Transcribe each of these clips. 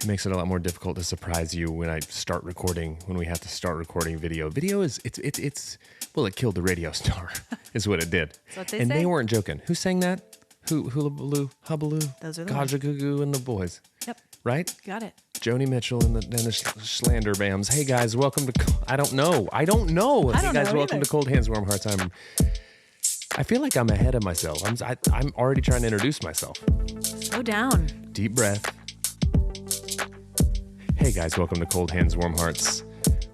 It makes it a lot more difficult to surprise you when I start recording, when we have to start recording video. Video is, well, it killed the radio star, is what it did. That's what they and say. they weren't joking. Who sang that? Hula Baloo, Hubaloo? Those are the Kaja Gugu and the boys. Yep. Right? Got it. Joni Mitchell and the Schlander Bams. Hey guys, welcome to, I don't know. Hey guys, welcome to Cold Hands, Warm Hearts. I feel like I'm ahead of myself. I'm already trying to introduce myself. Slow down. Deep breath. Hey guys, welcome to Cold Hands, Warm Hearts.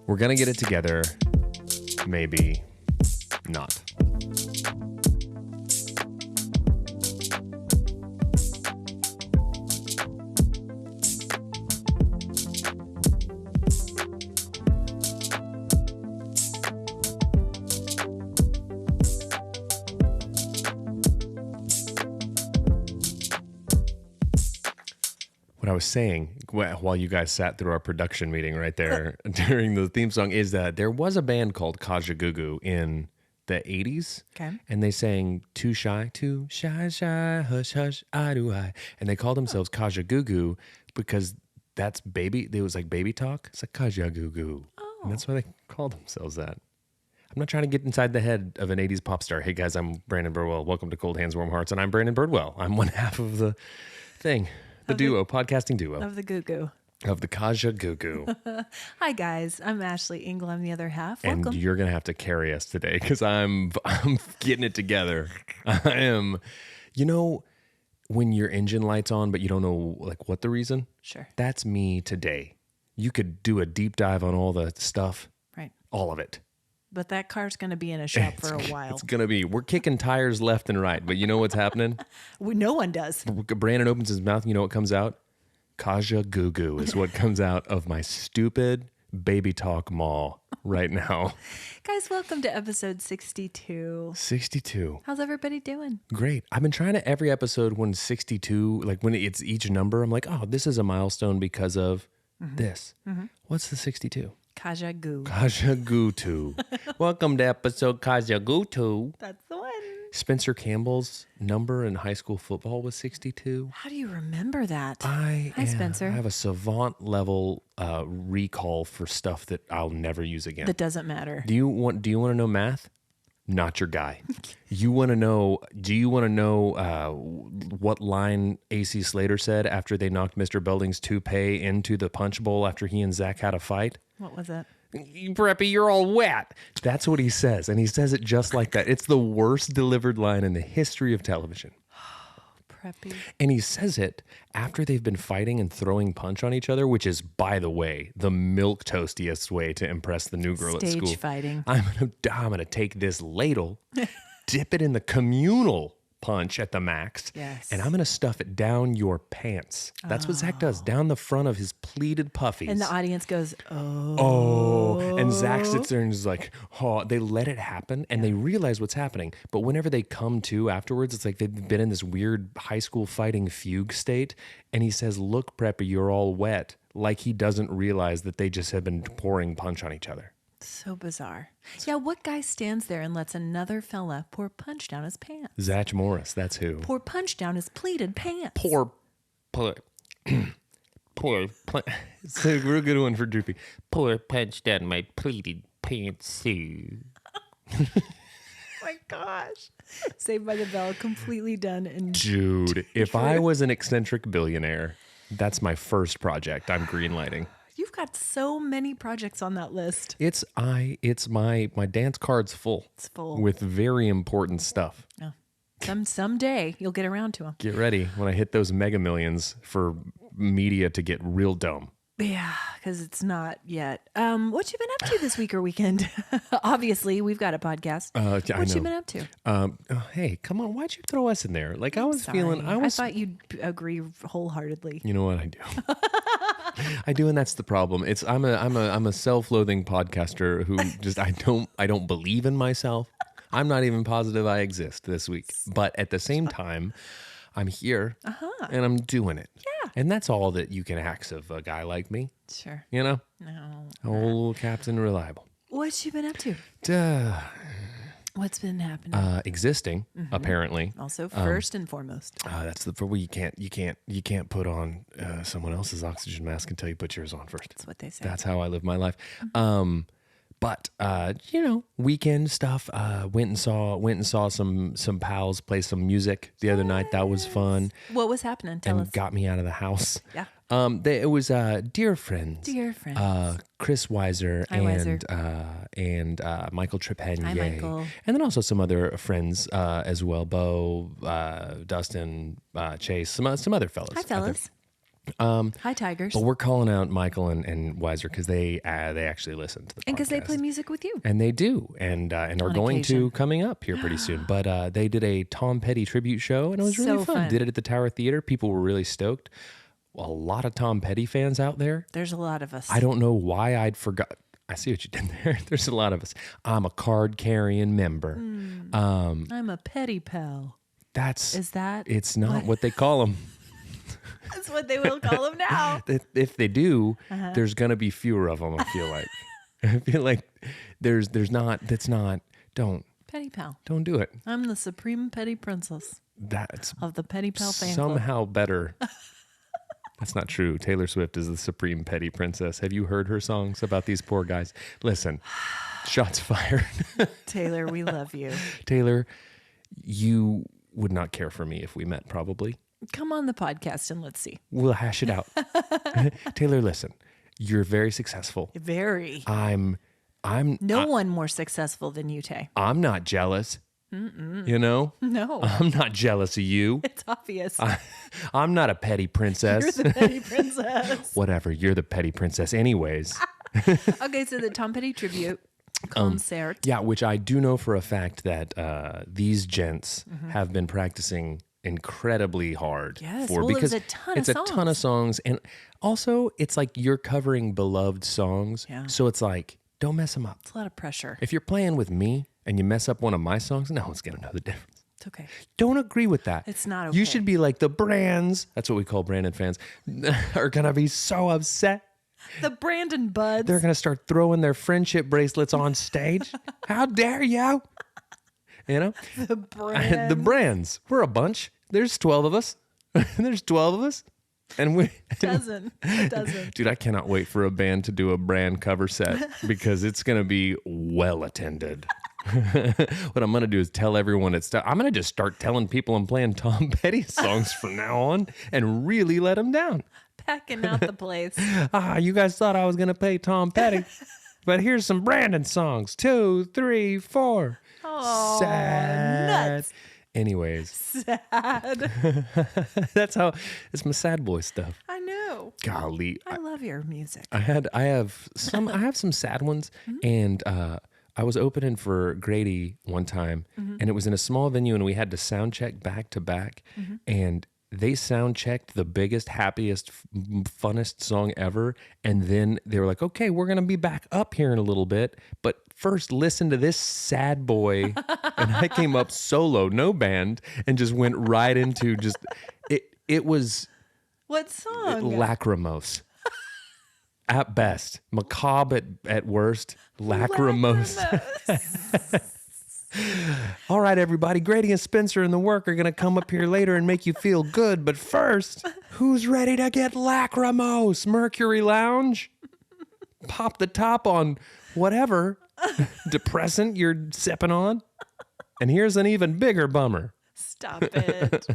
We're gonna get it together. Maybe not. What I was saying while you guys sat through our production meeting right there during the theme song is that there was a band called Kaja Gugu in the 80s. Okay. And they sang Too Shy, Hush, Hush, I Do I. And they called themselves Kaja Gugu because that's baby. It was like baby talk. It's like Kaja Gugu. Oh. And that's why they called themselves that. I'm not trying to get inside the head of an 80s pop star. Hey guys, I'm Brandon Birdwell. Welcome to Cold Hands, Warm Hearts. And I'm Brandon Birdwell. I'm one half of the thing. The duo, podcasting duo. Of the Goo-Goo. Of the Kaja Gugu. Hi, guys. I'm Ashley Engel. I'm the other half. Welcome. And you're going to have to carry us today because I'm getting it together. I am, when your engine light's on, but you don't know like what the reason? Sure. That's me today. You could do a deep dive on all the stuff. Right. All of it. But that car's going to be in a shop for a while. It's going to be. We're kicking tires left and right, but you know what's happening? No one does. Brandon opens his mouth. You know what comes out? Kaja Gugu is what comes out of my stupid baby talk maw right now. Guys, welcome to episode 62. 62. How's everybody doing? Great. I've been trying to every episode when 62, like when it's each number, I'm like, oh, this is a milestone because of this. Mm-hmm. What's the 62? Kaja Goo. Kaja Gutu. Welcome to episode Kaja Gutu. That's the one. Spencer Campbell's number in high school football was 62. How do you remember that? Hi, Spencer. I have a savant level recall for stuff that I'll never use again. That doesn't matter. Do you want to know math? Not your guy. Do you want to know what line AC Slater said after they knocked Mr. Belding's toupee into the punch bowl after he and Zach had a fight? What was it? Preppy, you're all wet. That's what he says. And he says it just like that. It's the worst delivered line in the history of television. Preppy. And he says it after they've been fighting and throwing punch on each other, which is, by the way, the milk toastiest way to impress the new girl at school. Stage fighting. I'm gonna take this ladle, dip it in the communal punch at the max, yes, and I'm gonna stuff it down your pants. That's what Zach does, down the front of his pleated puffies. And the audience goes, oh. Oh, and Zach sits there and is like, oh, they let it happen and they realize what's happening. But whenever they come to afterwards, it's like they've been in this weird high school fighting fugue state. And he says, look, Preppy, you're all wet. Like he doesn't realize that they just have been pouring punch on each other. So bizarre. Yeah, what guy stands there and lets another fella pour punch down his pants? Zach Morris, that's who. Pour punch down his pleated pants. It's a real good one for Droopy. Pour punch down my pleated pantsuit. My gosh. Saved by the Bell, completely done. And Dude, if I was an eccentric billionaire, that's my first project I'm greenlighting. You've got so many projects on that list. It's my dance card's full. It's full with very important stuff. Oh. Someday you'll get around to them. Get ready when I hit those mega millions for media to get real dumb. Yeah, because it's not yet. What you been up to this week or weekend? Obviously, we've got a podcast. What you been up to? Hey, come on! Why'd you throw us in there? Like I was Sorry. feeling. I thought you'd agree wholeheartedly. You know what I do? I do, and that's the problem. I'm a self-loathing podcaster who just I don't believe in myself. I'm not even positive I exist this week. But at the same time, I'm here and I'm doing it. Yeah. And that's all that you can ask of a guy like me. Sure. You know? No. Old Captain Reliable. What you been up to? What's been happening? Existing, apparently. Also, first and foremost. That's the you can't put on someone else's oxygen mask until you put yours on first. That's what they say. That's how I live my life. But weekend stuff. Went and saw some pals play some music the other night. That was fun. What was happening? Tell us. Got me out of the house. Yeah. It was dear friends. Dear friends. Chris Weiser and Michael Trepanier. Hi, Michael. And then also some other friends as well. Bo, Dustin, Chase, some other fellas. Hi, fellas. Hi, Tigers. But we're calling out Michael and Weiser because they actually listen to the podcast. And because they play music with you. And they do. And are going occasion. to coming up here pretty soon. But they did a Tom Petty tribute show and it was really So fun. fun. Did it at the Tower Theater. People were really stoked. A lot of Tom Petty fans out there. There's a lot of us. I don't know why I'd forgot. I see what you did there. There's a lot of us. I'm a card-carrying member. I'm a petty pal. It's not what? what they call them. That's what they will call them now. If they do, there's going to be fewer of them, I feel like. I feel like don't Petty pal. Don't do it. I'm the supreme petty princess That's of the petty pal fan club. somehow better. That's not true. Taylor Swift is the supreme petty princess. Have you heard her songs about these poor guys? Listen, shots fired. Taylor, we love you. Taylor, you would not care for me if we met, probably. Come on the podcast and let's see. We'll hash it out. Taylor, listen, you're very successful. Very. I'm No one more successful than you, Tay. I'm not jealous. You know? No. I'm not jealous of you. It's obvious. I'm not a petty princess. You're the petty princess. Whatever, you're the petty princess anyways. Okay, so the Tom Petty tribute concert. Yeah, which I do know for a fact that these gents have been practicing incredibly hard Yes, for well, because it was a ton of it's a ton of songs, and also it's like you're covering beloved songs. Yeah. So it's like, don't mess them up. It's a lot of pressure. If you're playing with me and you mess up one of my songs, no one's gonna know the difference. It's okay. Don't agree with that. It's not okay. You should be like the Brands. That's what we call Brandon fans. Are gonna be so upset. The Brandon Buds. They're gonna start throwing their friendship bracelets on stage. How dare you? You know, the Brand. the Brands. We're a bunch. There's 12 of us. There's 12 of us, and we doesn't. Dude, I cannot wait for a band to do a Brand cover set because it's gonna be well attended. What I'm gonna do is tell everyone I'm gonna just start telling people I'm playing Tom Petty songs from now on and really let them down. Packing out the place. You guys thought I was gonna play Tom Petty, but here's some Brandon songs. 2, 3, 4. Oh, Sad. nuts. Anyways, Sad. that's how it's my sad boy stuff. I know. Golly, I love your music. I have some sad ones, and I was opening for Grady one time, and it was in a small venue, and we had to sound check back to back, and they sound checked the biggest, happiest, funnest song ever, and then they were like, "Okay, we're gonna be back up here in a little bit, but first listen to this sad boy." And I came up solo, no band, and just went right into just it was What song? Lachrymose. At best, macabre at worst, Lachrymose. All right, everybody, Grady and Spencer and the work are going to come up here later and make you feel good. But first, who's ready to get Lachrymose? Mercury Lounge? Pop the top on whatever depressant you're sipping on. And here's an even bigger bummer. Stop it.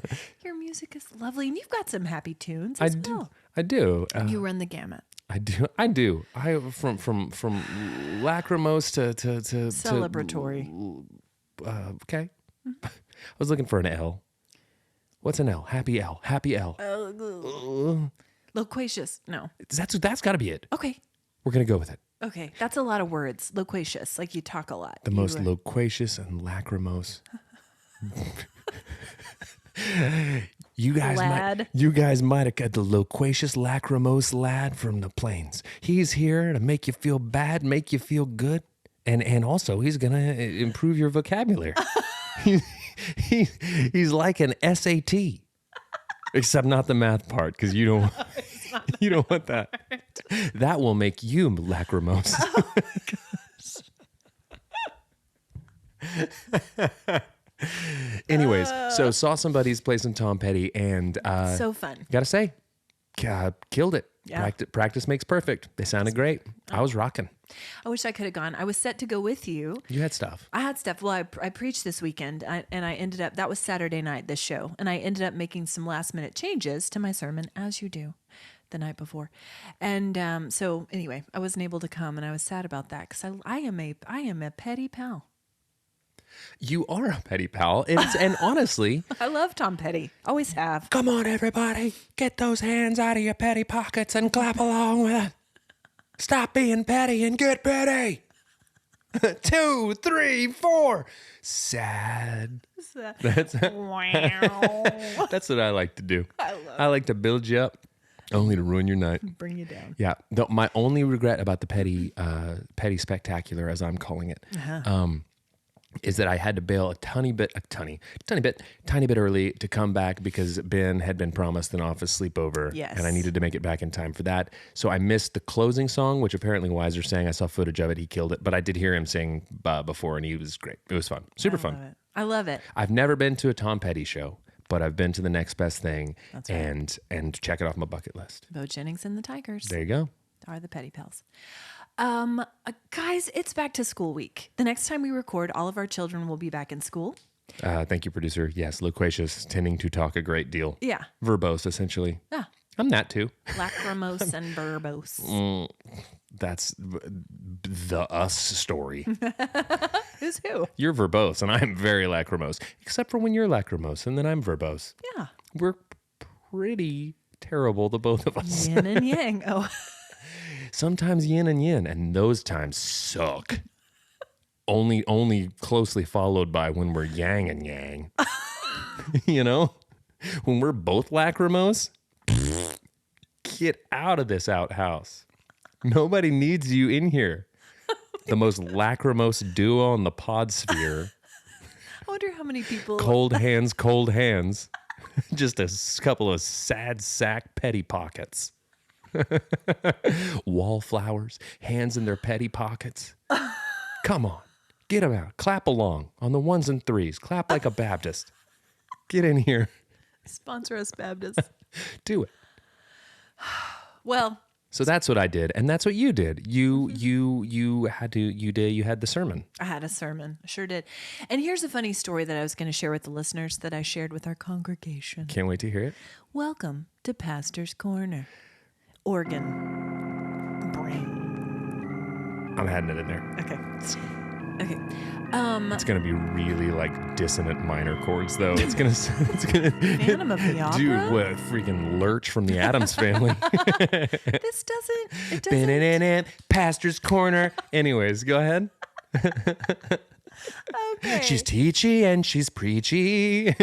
Your music is lovely, and you've got some happy tunes as well. I do. You run the gamut. I do. I from Lachrymose to Celebratory. Okay. I was looking for an L. What's an L? Happy L. Happy L. Loquacious. No. That's got to be it. Okay. We're gonna go with it. Okay. That's a lot of words. Loquacious. Like you talk a lot. The most loquacious and lachrymose. You guys might have got the loquacious lachrymose lad from the plains. He's here to make you feel bad, make you feel good, and also he's gonna improve your vocabulary. He's like an SAT, except not the math part because you don't want that. That will make you lachrymose. Anyways, so saw somebody's place in Tom Petty and So fun. gotta say, killed it. Yeah. Practice makes perfect. They sounded great. I was rocking. I wish I could have gone. I was set to go with you. You had stuff. I had stuff. Well, I preached this weekend, and I ended up, that was Saturday night, this show, and I ended up making some last minute changes to my sermon, as you do, the night before. And so anyway, I wasn't able to come, and I was sad about that because I am a petty pal. You are a petty pal. And honestly, I love Tom Petty. Always have. come on, everybody. Get those hands out of your petty pockets and clap along with it. Stop being petty and get petty. 2, 3, 4. Sad. That's Wow. that's what I like to do. I I like to build you up only to ruin your night. Bring you down. Yeah. My only regret about the petty spectacular, as I'm calling it, is that I had to bail a tiny bit early to come back because Ben had been promised an office sleepover. Yes. And I needed to make it back in time for that. So I missed the closing song, which apparently Weiser sang. I saw footage of it. He killed it. But I did hear him sing before, and he was great. It was fun. Super fun. I love it. I've never been to a Tom Petty show, but I've been to the next best thing. That's right. and check it off my bucket list. Bo Jennings and the Tigers There you go. are the petty pals. Guys, it's back to school week. The next time we record, all of our children will be back in school. Thank you, producer. Yes, loquacious, tending to talk a great deal. Yeah. Verbose, essentially. Yeah. I'm that too. Lachrymose and verbose. That's the us story. Who's who? You're verbose, and I'm very lachrymose, except for when you're lachrymose, and then I'm verbose. Yeah. We're pretty terrible, the both of us. Yin and yang. Oh. Sometimes yin and yin, and those times suck. only closely followed by when we're yang and yang. You know? When we're both lachrymose, get out of this outhouse. Nobody needs you in here. The most lachrymose duo on the Podsphere. I wonder how many people. Cold hands, cold hands. Just a couple of sad sack petty pockets. Wallflowers, hands in their petty pockets. Come on, get them out. Clap along on the ones and threes. Clap like a Baptist. Get in here. Sponsor us, Baptist. Do it. Well, so that's what I did, and that's what you did. You had the sermon. I had a sermon. I sure did. And here's a funny story that I was going to share with the listeners that I shared with our congregation. Can't wait to hear it. Welcome to Pastor's Corner. Organ. Brain. I'm adding it in there. Okay. It's gonna be really like dissonant minor chords, though. It's gonna Phantom of the Opera? Dude, what freaking Lurch from the Addams Family. This doesn't. Pastor's Corner. Anyways, go ahead. Okay. She's teachy and she's preachy.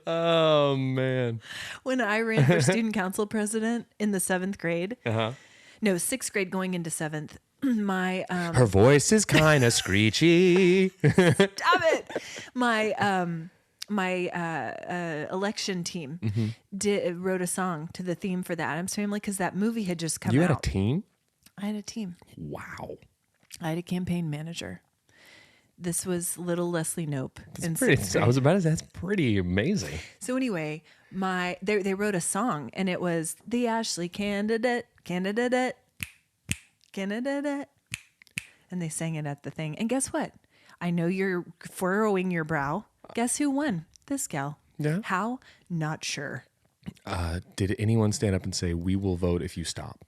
Oh man. When I ran for student council president in the 7th grade, no, 6th grade going into 7th, my her voice is kind of screechy. Stop it. My election team wrote a song to the theme for the Addams Family because that movie had just come out. You had a team? I had a team. Wow. I had a campaign manager. This was little Leslie Knope. I was about to say, that's pretty amazing. So anyway, they wrote a song, and it was the Ashley candidate, and they sang it at the thing. And guess what? I know you're furrowing your brow. Guess who won? This gal. Yeah. How? Not sure. Did anyone stand up and say, "We will vote if you stop"?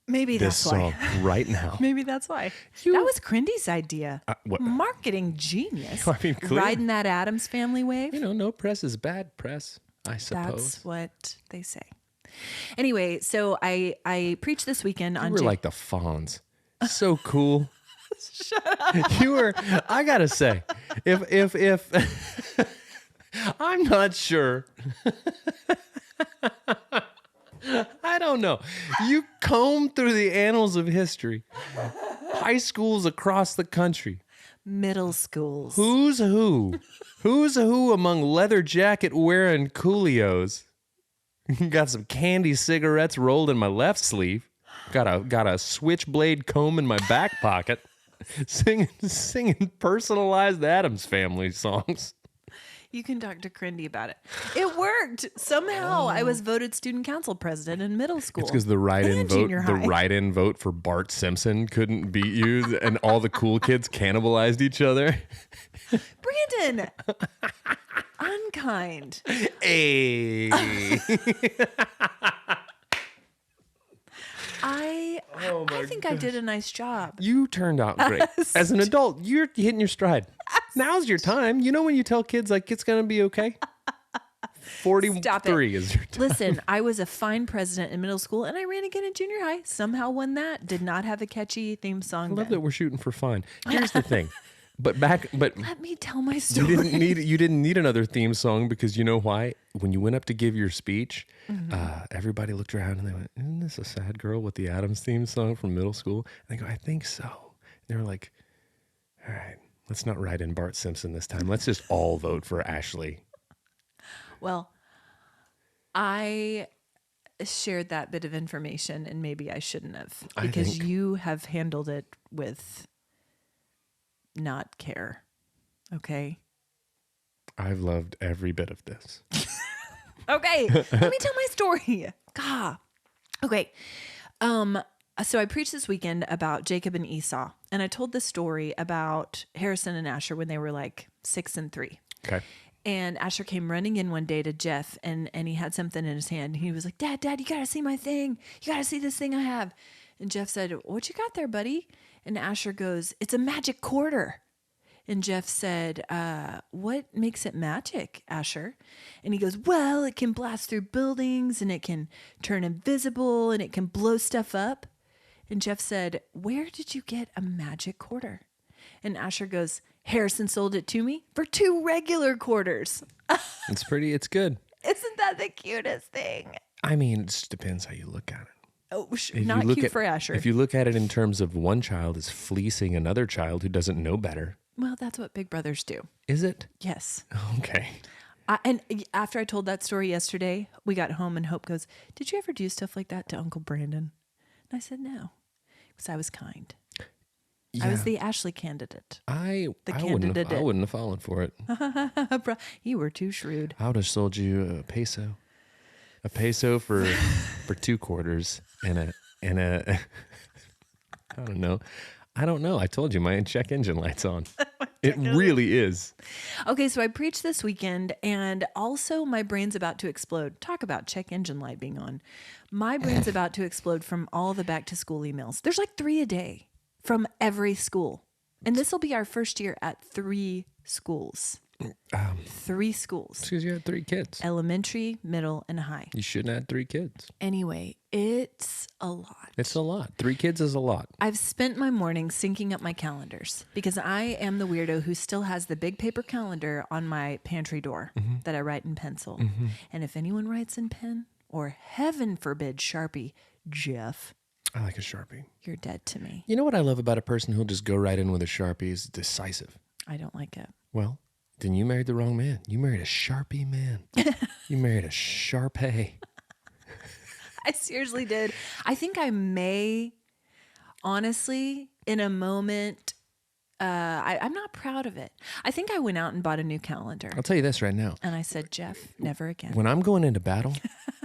Maybe This that's why. song right now. Maybe that's why. That was Crindy's idea. What? Marketing genius. I mean, clearly. Riding that Addams Family wave. You know, no press is bad press, I suppose. That's what they say. Anyway, so I preached this weekend on. You were like the Fonz. So cool. Shut up. You were. I gotta say, if I'm not sure. I don't know. You comb through the annals of history. High schools across the country. Middle schools. Who's who? Who's who among leather jacket wearing coolios? Got some candy cigarettes rolled in my left sleeve. Got a switchblade comb in my back pocket, singing personalized Addams Family songs. You can talk to Crindy about it. It worked. Somehow I was voted student council president in middle school. It's because the write-in and vote, junior the high. write-in vote for Bart Simpson couldn't beat you, and all the cool kids cannibalized each other. Brandon! Unkind. Hey. I think I did a nice job. You turned out great. As an adult, you're hitting your stride. Now's your time. You know when you tell kids like it's going to be okay? 43 is your time. Listen, I was a fine president in middle school and I ran again in junior high. Somehow won that. Did not have a catchy theme song. I love that we're shooting for fun. Here's the thing. But let me tell my story. you didn't need another theme song because you know why? When you went up to give your speech, everybody looked around and they went, "Isn't this a sad girl with the Addams theme song from middle school?" And they go, "I think so." And they were like, "All right, let's not write in Bart Simpson this time. Let's just all vote for Ashley." Well, I shared that bit of information and maybe I shouldn't have because you have handled it with not care. Okay. I've loved every bit of this. Okay. Let me tell my story. God. Okay. So I preached this weekend about Jacob and Esau, and I told the story about Harrison and Asher when they were like 6 and 3. Okay. And Asher came running in one day to Jeff, and he had something in his hand. He was like, Dad, you got to see my thing. You got to see this thing I have. And Jeff said, "What you got there, buddy?" And Asher goes, "It's a magic quarter." And Jeff said, "What makes it magic, Asher?" And he goes, "Well, it can blast through buildings, and it can turn invisible, and it can blow stuff up." And Jeff said, "Where did you get a magic quarter?" And Asher goes, "Harrison sold it to me for 2 regular quarters." It's good. Isn't that the cutest thing? I mean, it just depends how you look at it. Oh, not cute for Asher. If you look at it in terms of one child is fleecing another child who doesn't know better. Well, that's what big brothers do. Is it? Yes. Okay. And after I told that story yesterday, we got home and Hope goes, "Did you ever do stuff like that to Uncle Brandon?" And I said, "No, because I was kind. Yeah. I was the Ashley candidate." I wouldn't have fallen for it. You were too shrewd. I would have sold you a peso. A peso for 2 quarters and a I don't know. I told you my check engine light's on. It really is. Okay, so I preached this weekend, and also my brain's about to explode. Talk about check engine light being on. My brain's about to explode from all the back to school emails. There's like 3 a day from every school. And this will be our first year at 3 schools. 3 schools. Because you had 3 kids. Elementary, middle, and high. You shouldn't have 3 kids. Anyway, it's a lot. It's a lot. 3 kids is a lot. I've spent my morning syncing up my calendars because I am the weirdo who still has the big paper calendar on my pantry door that I write in pencil. And if anyone writes in pen, or heaven forbid, Sharpie, Jeff, I like a Sharpie. you're dead to me. You know what I love about a person who'll just go right in with a Sharpie is decisive. I don't like it. Well, then you married the wrong man. You married a Sharpie man. You married a Sharpay. I seriously did. I think I may, honestly, in a moment, I'm not proud of it. I think I went out and bought a new calendar. I'll tell you this right now. And I said, "Jeff, never again." When I'm going into battle,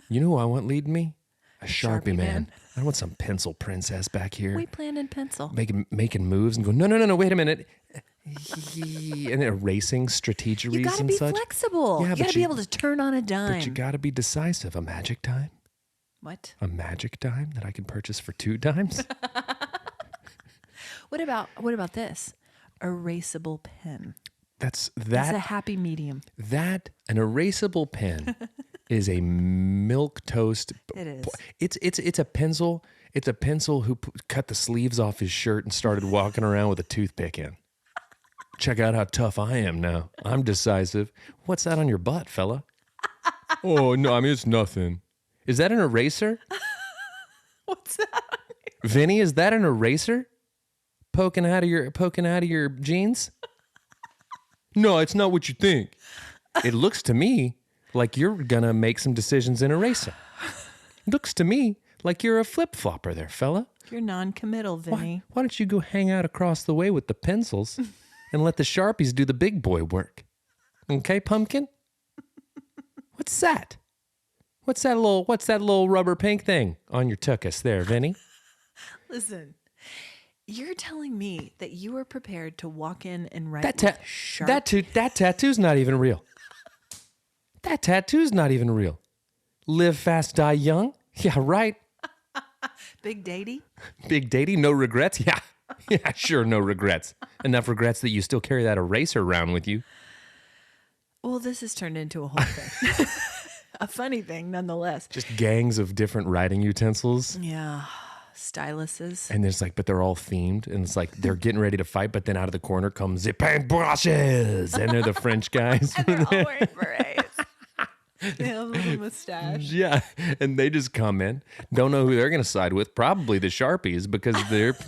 you know who I want leading me? A Sharpie man. I don't want some pencil princess back here. We planned in pencil. Making moves and go, no, wait a minute. And erasing strategies You got to and be such. flexible. Yeah, You got but to be able to turn on a dime. But you got to be decisive. A magic dime? What? A magic dime that I can purchase for 2 dimes? What about this? Erasable pen. That's It's that. a happy medium. That an erasable pen is a milk toast. It is. It's a pencil. It's a pencil who cut the sleeves off his shirt and started walking around with a toothpick in. Check out how tough I am now. I'm decisive. What's that on your butt, fella? Oh no, I mean it's nothing. Is that an eraser? What's that? Vinny, is that an eraser? Poking out of your jeans? No, it's not what you think. It looks to me like you're gonna make some decisions in erasing. Looks to me Like you're a flip-flopper there, fella. You're non-committal, Vinny. Why don't you go hang out across the way with the pencils and let the Sharpies do the big boy work? Okay, pumpkin? What's that? What's that little rubber pink thing on your tuchus there, Vinny? Listen, you're telling me that you are prepared to walk in and write That tattoo's not even real. That tattoo's not even real. Live fast, die young? Yeah, right. Big Datey? Big Datey, no regrets? Yeah. Yeah, sure, no regrets. Enough regrets that you still carry that eraser around with you. Well, this has turned into a whole thing. A funny thing, nonetheless. Just gangs of different writing utensils. Yeah. Styluses. And there's like, but they're all themed. And it's like they're getting ready to fight, but then out of the corner comes the paintbrushes. And they're the French guys. And they're all wearing berets. They have a little mustache. Yeah, and they just come in, don't know who they're going to side with. Probably the Sharpies because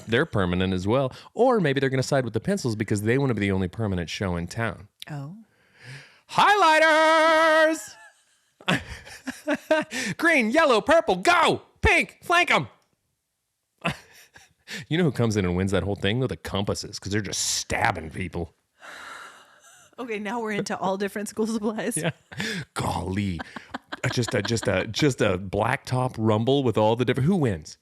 they're permanent as well, or maybe they're going to side with the pencils because they want to be the only permanent show in town. Oh, highlighters! Green, yellow, purple, go! Pink, flank them! You know who comes in and wins that whole thing? Though the compasses, because they're just stabbing people. Okay, now we're into all different school supplies. Yeah. Golly. Just a black top rumble with all the different. Who wins?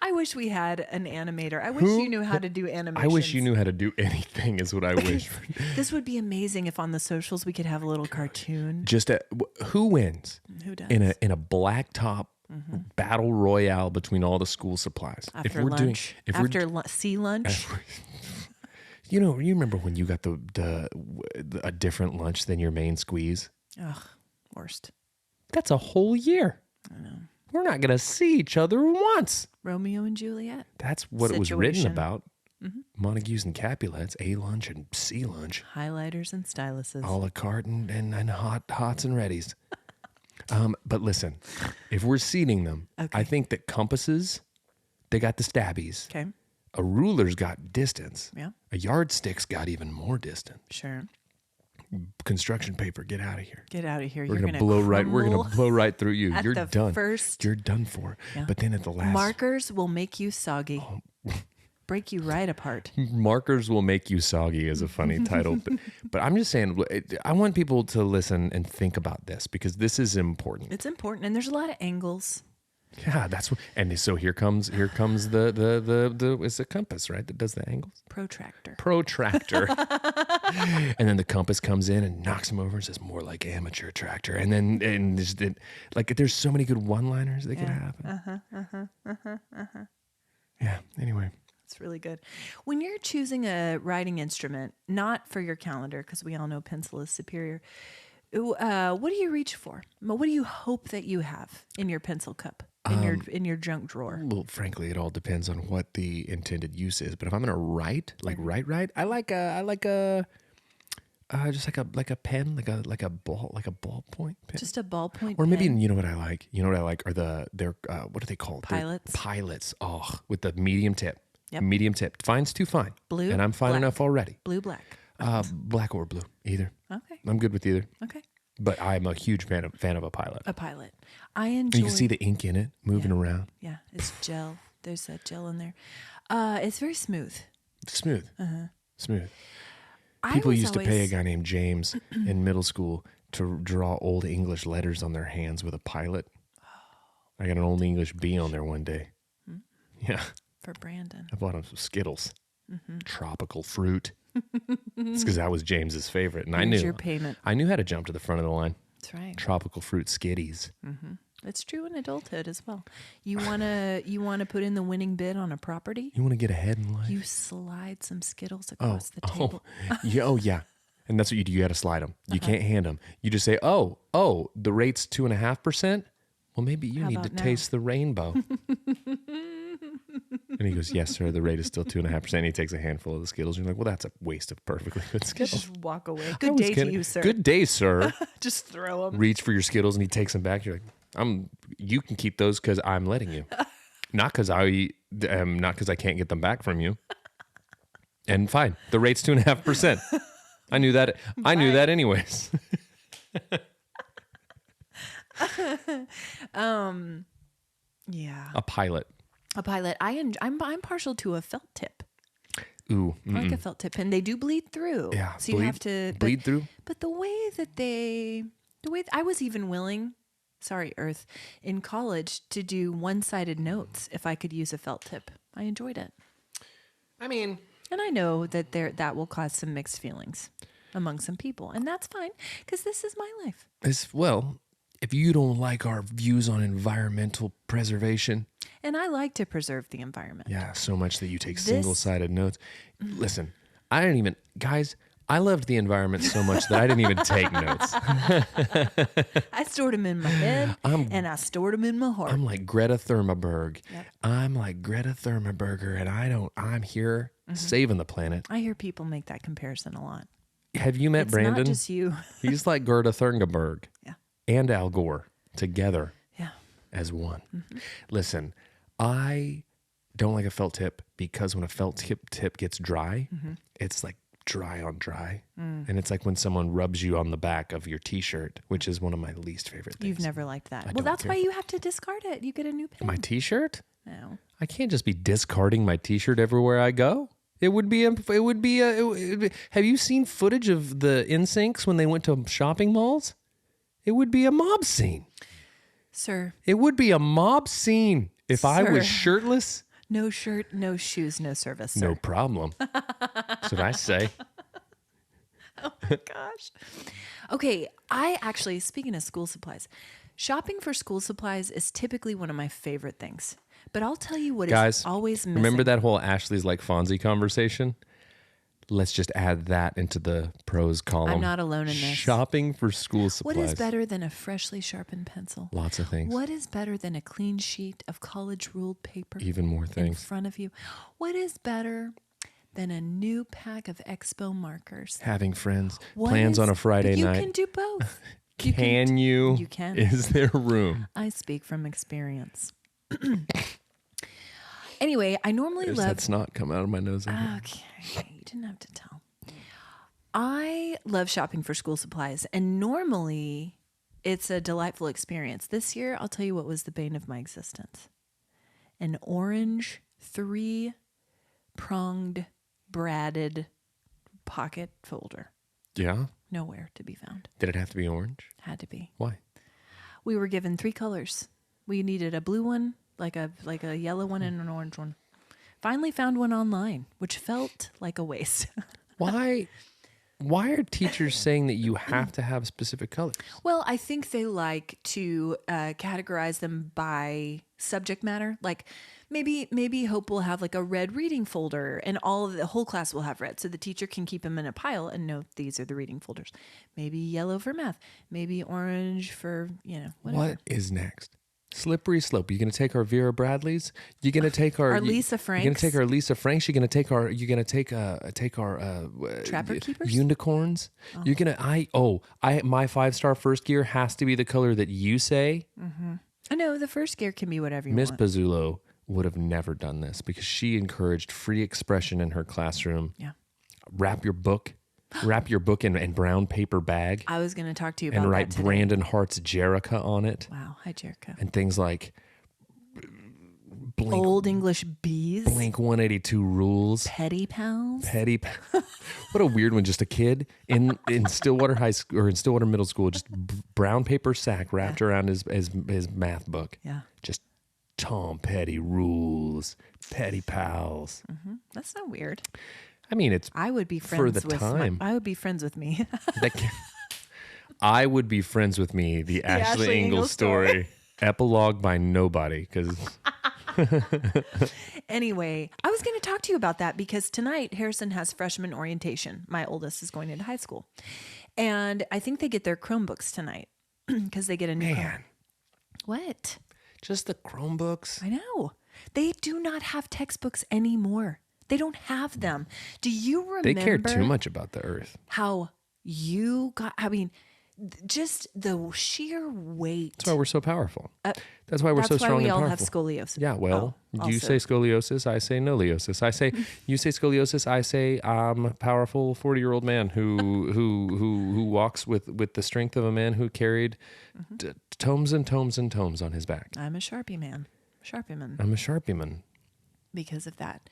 I wish we had an animator. I wish you knew how to do animations. I wish you knew how to do anything is what I wish. This would be amazing if on the socials we could have a little cartoon. Who wins? Who does? In a black top battle royale between all the school supplies. After lunch. After sea lunch. You know, you remember when you got a different lunch than your main squeeze? Ugh, worst. That's a whole year. I know. We're not going to see each other once. Romeo and Juliet. That's what it was written about. Montagues and Capulets, A lunch and C lunch. Highlighters and styluses. A la carte and hots and readies. But listen, if we're seating them, okay. I think that compasses, they got the stabbies. Okay. A ruler's got distance. Yeah. A yardstick's got even more distance. Sure. Construction paper, get out of here. Get out of here. We're gonna blow right. We're gonna blow right through you. You're done. You're done for. Yeah. But then at the last, markers will make you soggy. Break you right apart. Markers will make you soggy is a funny title. But I'm just saying, I want people to listen and think about this because this is important. It's important, and there's a lot of angles. Yeah, that's what. And so here comes the it's a compass, right? That does the angles. Protractor. And then the compass comes in and knocks him over and says, "More like amateur tractor." And then there's so many good one-liners that could happen. Yeah. Anyway. It's really good. When you're choosing a writing instrument, not for your calendar, because we all know pencil is superior, what do you reach for? What do you hope that you have in your pencil cup, in your junk drawer? Well, frankly, it all depends on what the intended use is. But if I'm gonna write, I like a just like a pen, like a ballpoint pen. Just a ballpoint or maybe pen? You know what I like? You know what I like are they're what are they called? Pilots. Pilots. Oh, with the medium tip. Yep. Medium tip. Fine's too fine. Blue. And I'm fine black. enough already. Blue, black. Black or blue, either. Okay. I'm good with either. Okay. But I'm a huge fan of a pilot. A pilot. I enjoy. You can see the ink in it moving around. Yeah, it's gel. There's that gel in there. It's very smooth. Smooth. Smooth. I People was used to pay a always- guy named James in middle school to draw old English letters on their hands with a pilot. I got an old English B on there one day. Yeah. For Brandon. I bought him some Skittles. Tropical fruit. It's because that was James's favorite. And Here's your payment. I knew how to jump to the front of the line. That's right. Tropical fruit skitties. It's true in adulthood as well. You wanna put in the winning bid on a property? You want to get ahead in life? You slide some Skittles across the table. Yeah. And that's what you do. You got to slide them. You can't hand them. You just say, oh, the rate's 2.5%. Well, maybe you need to about now? taste the rainbow. And he goes, yes, sir, the rate is still 2.5%. He takes a handful of the Skittles. You're like, well, that's a waste of perfectly good Skittles. Just walk away. I Good was day to kidding. you, sir. Good day, sir. Just throw them. Reach for your Skittles, and he takes them back. You're like, you can keep those because I'm letting you. Not because I can't get them back from you. And fine, the rate's 2.5%. I knew that. I knew that anyways. Yeah. A pilot. A pilot. I'm partial to a felt tip. Ooh. I like a felt tip, and they do bleed through. Yeah. So you have to bleed through. But the way I was even willing, sorry, Earth, in college to do one-sided notes if I could use a felt tip. I enjoyed it. I mean, and I know that that will cause some mixed feelings among some people, and that's fine because this is my life. If you don't like our views on environmental preservation, and I like to preserve the environment. Yeah, so much that you take single-sided notes. Listen, I loved the environment so much that I didn't even take notes. I stored them in my head, and I stored them in my heart. I'm like Greta Thunberg. Yep. I'm like Greta Thunberger, and I'm here saving the planet. I hear people make that comparison a lot. Have you met Brandon? Not just you. He's like Greta Thunberg. Yeah. And Al Gore together. Yeah. As one. Listen, I don't like a felt tip because when a felt tip gets dry, it's like dry on dry. And it's like when someone rubs you on the back of your t-shirt, which is one of my least favorite things. You've never liked that. Well, that's why you have to discard it. You get a new pin. My t-shirt? No. I can't just be discarding my t-shirt everywhere I go. Have you seen footage of the NSYNCs when they went to shopping malls? It would be a mob scene. Sir. It would be a mob scene if I was shirtless. No shirt, no shoes, no service, sir. No problem. That's what I say. Oh my gosh. Okay, speaking of school supplies, shopping for school supplies is typically one of my favorite things. But I'll tell you what is always missing. Remember that whole Ashley's like Fonzie conversation? Let's just add that into the pros column. I'm not alone in this. Shopping for school supplies. What is better than a freshly sharpened pencil? Lots of things. What is better than a clean sheet of college-ruled paper? Even more things. In front of you. What is better than a new pack of Expo markers? Having friends. Plans on a Friday night. You can do both. Can you? You can. Is there room? I speak from experience. Anyway, I normally There's love... that snot come out of my nose. Okay, you didn't have to tell. I love shopping for school supplies, and normally it's a delightful experience. This year, I'll tell you what was the bane of my existence. An orange 3-pronged braided pocket folder. Yeah? Nowhere to be found. Did it have to be orange? Had to be. Why? We were given 3 colors. We needed a blue one, like a yellow one, and an orange one. Finally found one online, which felt like a waste. Why are teachers saying that you have to have specific colors? Well, I think they like to categorize them by subject matter. Like maybe Hope will have like a red reading folder, and the whole class will have red, so the teacher can keep them in a pile and know these are the reading folders. Maybe yellow for math. Maybe orange for whatever. What is next? Slippery slope. You're going to take our Vera Bradleys. You're going to take our Lisa Franks. You're going to take our Lisa Franks. You're going to take our. You're going to take our Trapper Keepers. Unicorns. Oh. You're going to. My 5-star first gear has to be the color that you say. Mm-hmm. I know the first gear can be whatever you want. want. Miss Pazzullo would have never done this because she encouraged free expression in her classroom. Yeah. Wrap your book in brown paper bag. I was going to talk to you about that and write today. Brandon Hart's Jerica on it. Wow, hi Jerica. And things like Old English bees. Blink 182 rules. Petty pals. What a weird one. Just a kid in Stillwater High School or in Stillwater Middle School, just brown paper sack wrapped around his math book. Yeah. Just Tom Petty rules. Petty pals. Mm-hmm. That's not weird. I mean, it's I would be friends for the with time. I would be friends with me. I would be friends with me. The Ashley Ingalls story. Epilogue by nobody. Because anyway, I was going to talk to you about that because tonight Harrison has freshman orientation. My oldest is going into high school, and I think they get their Chromebooks tonight because they get a new. Man, what? Just the Chromebooks? I know. They do not have textbooks anymore. They don't have them. Do you remember? They care too much about the earth. How you got, just the sheer weight. That's why we're so powerful. That's why we're so strong and powerful. That's why we all have scoliosis. Yeah, well, you say scoliosis, I say noliosis. You say scoliosis, I say I'm a powerful 40-year-old man who walks with the strength of a man who carried tomes and tomes and tomes on his back. I'm a Sharpie man. Sharpie-man. I'm a Sharpie-man. Because of that.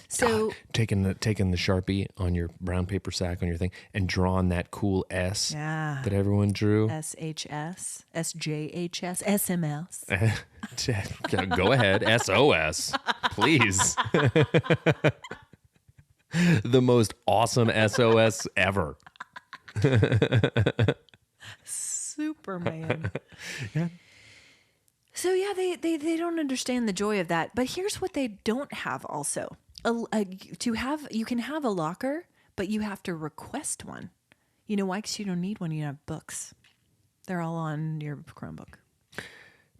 So Taking the Sharpie on your brown paper sack on your thing and drawing that cool S that everyone drew. SHS, SJHS, SMS. Go ahead. SOS, please. The most awesome SOS ever. Superman. Yeah. So yeah, they don't understand the joy of that. But here's what they don't have also. You can have a locker, but you have to request one. You know why? Because you don't need one. You have books. They're all on your Chromebook.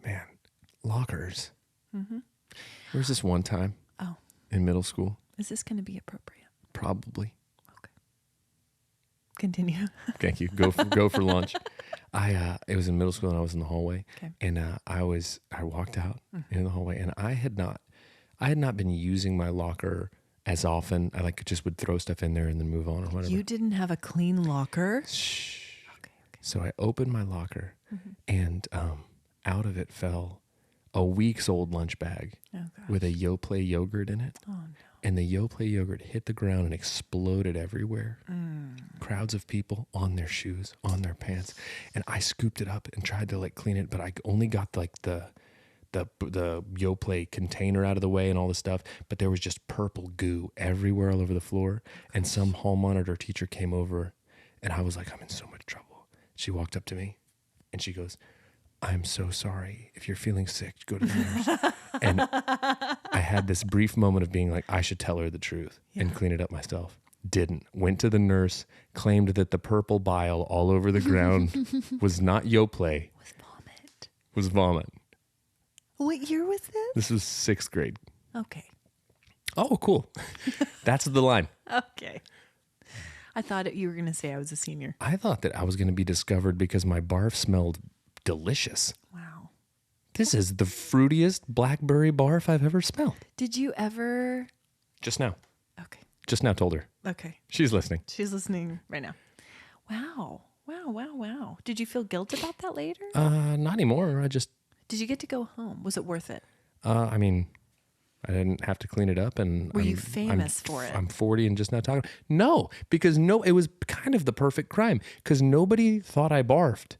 Man, lockers. Mm-hmm. There was this one time in middle school. Is this going to be appropriate? Probably. Okay. Continue. Thank you. Go for lunch. It was in middle school and I was in the hallway, and I walked out in the hallway, and I had not been using my locker as often. I just would throw stuff in there and then move on or whatever. You didn't have a clean locker? Shh. Okay. So I opened my locker, and out of it fell a week's old lunch bag with a Yoplait yogurt in it. Oh no. And the Yoplait yogurt hit the ground and exploded everywhere. Crowds of people on their shoes, on their pants. And I scooped it up and tried to clean it, but I only got the Yoplait container out of the way and all the stuff. But there was just purple goo everywhere all over the floor. And some hall monitor teacher came over, and I was like, I'm in so much trouble. She walked up to me and she goes, I'm so sorry. If you're feeling sick, go to the nurse. And I had this brief moment of being like, I should tell her the truth and clean it up myself. Didn't. Went to the nurse, claimed that the purple bile all over the ground was not Yoplait. Was vomit. What year was this? This was 6th grade. Okay. Oh, cool. That's the line. Okay. I thought you were going to say I was a senior. I thought that I was going to be discovered because my barf smelled delicious. Wow. This is the fruitiest blackberry barf I've ever smelled. Did you ever? Just now. Okay. Just now told her. Okay. She's listening. She's listening right now. Wow. Wow. Did you feel guilt about that later? Not anymore. Did you get to go home? Was it worth it? I mean, I didn't have to clean it up, and were you famous for it? I'm 40 and just now talking. No, because it was kind of the perfect crime because nobody thought I barfed,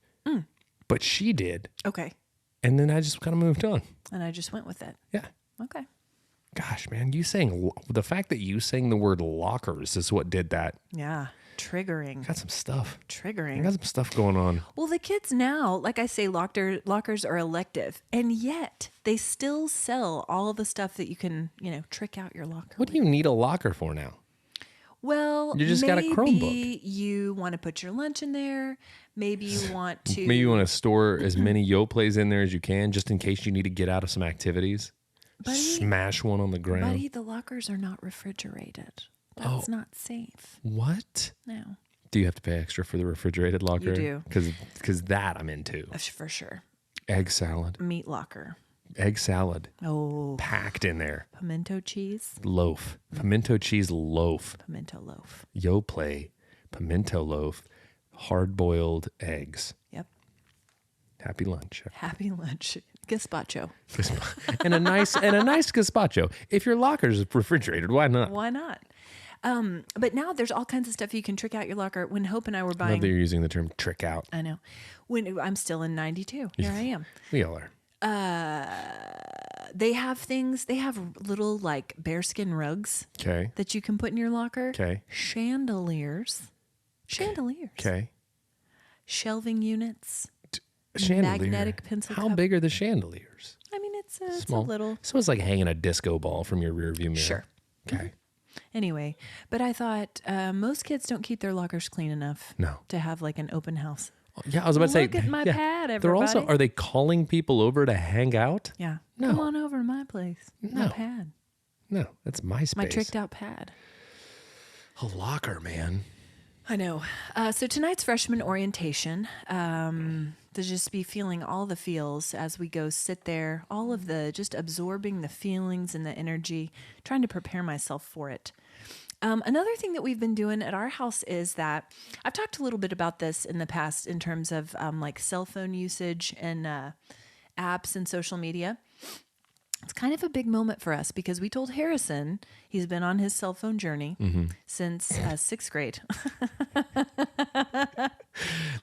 but she did. Okay. And then I just kind of moved on. And I just went with it. Yeah. Okay. Gosh, man, the fact that you saying the word lockers is what did that. Yeah. Triggering. Got some stuff. Triggering. I got some stuff going on. Well, the kids now, like I say, lockers are elective, and yet they still sell all the stuff that you can, trick out your locker. What do you need a locker for now? Well, you just got a Chromebook. Maybe you want to put your lunch in there. Maybe you want to. Maybe you want to store as many Yoplays in there as you can, just in case you need to get out of some activities. Buddy, smash one on the ground. Buddy, the lockers are not refrigerated. That's not safe. What? No. Do you have to pay extra for the refrigerated locker? You do. Because that I'm into. For sure. Egg salad. Meat locker. Egg salad. Oh. Packed in there. Pimento cheese. Loaf. Pimento cheese loaf. Pimento loaf. Yoplait. Pimento loaf. Hard-boiled eggs. Yep. Happy lunch. Happy lunch. Gazpacho. and a nice gazpacho. If your locker's refrigerated, why not? Why not? But now there's all kinds of stuff you can trick out your locker. When Hope and I were buying, I love that you're using the term trick out. I know. When I'm still in 92, here I am. We all are. They have things. They have little bearskin rugs. Okay. That you can put in your locker. Okay. Chandeliers. Okay. Shelving units. Chandelier. Magnetic pencil. How big are the chandeliers? I mean, it's small. a little. So it's like hanging a disco ball from your rear view mirror. Sure. Okay. Anyway, but I thought most kids don't keep their lockers clean enough. No. To have an open house. Yeah, I was about to say. Look at my pad, everybody. They're also. Are they calling people over to hang out? Yeah. No. Come on over to my place. No. My pad. No, that's my space. My tricked out pad. A locker, man. I know. So tonight's freshman orientation. To just be feeling all the feels as we go sit there, all of just absorbing the feelings and the energy, trying to prepare myself for it. Another thing that we've been doing at our house is that I've talked a little bit about this in the past in terms of cell phone usage and apps and social media. It's kind of a big moment for us because we told Harrison he's been on his cell phone journey since 6th grade.